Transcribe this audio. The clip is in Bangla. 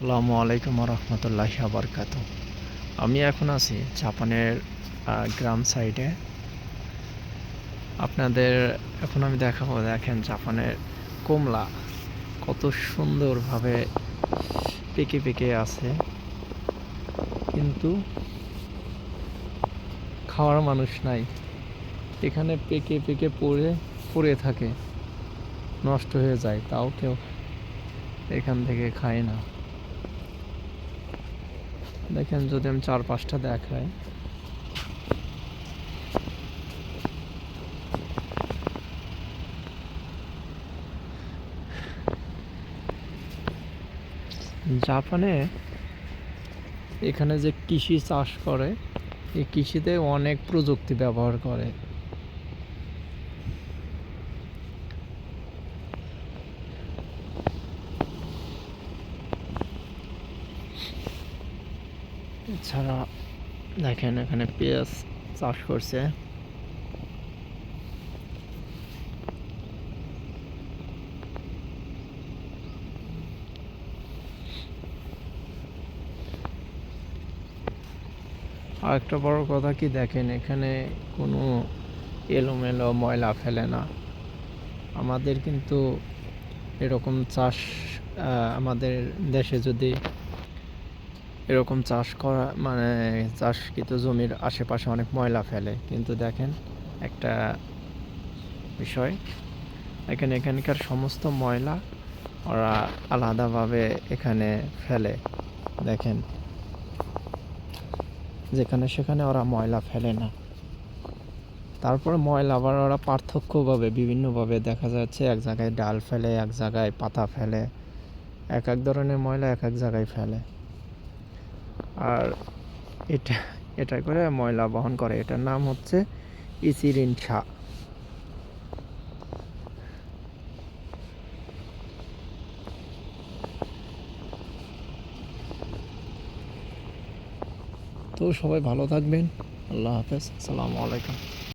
আসসালামু আলাইকুম রহমতুল্লাহি বারকাত। আমি এখন আছি জাপানের গ্রাম সাইডে। আপনাদের এখন আমি দেখাবো, দেখেন জাপানের কমলা কত সুন্দরভাবে পেকে পেকে আছে, কিন্তু খাওয়ার মানুষ নাই। এখানে পেকে পেকে পড়ে থাকে, নষ্ট হয়ে যায়, তাও কেউ এখান থেকে খায় না। দেখেন, যদি আমি 4-5টা দেখাই, জাপানে এখানে যে কৃষি চাষ করে, এই কৃষিতে অনেক প্রযুক্তি ব্যবহার করে। এছাড়া দেখেন, এখানে পেঁয়াজ চাষ করছে। আর একটা বড় কথা কি, দেখেন এখানে কোনো এলোমেলো ময়লা ফেলে না। আমাদের কিন্তু এরকম চাষ, আমাদের দেশে যদি এরকম চাষ করা, মানে চাষকৃত জমির আশেপাশে অনেক ময়লা ফেলে, কিন্তু দেখেন একটা বিষয়, এখানকার সমস্ত ময়লা ওরা আলাদাভাবে এখানে ফেলে। দেখেন, যেখানে সেখানে ওরা ময়লা ফেলে না। তারপরে ময়লা আবার ওরা পার্থক্যভাবে বিভিন্নভাবে দেখা যাচ্ছে, এক জায়গায় ডাল ফেলে, এক জায়গায় পাতা ফেলে, এক এক ধরনের ময়লা এক এক জায়গায় ফেলে। আর এটা এটা করে ময়লা বহন করে, এটার নাম হচ্ছে ইচিরিনসা। তো সবাই ভালো থাকবেন। আল্লাহ হাফেজ, আসসালামু আলাইকুম।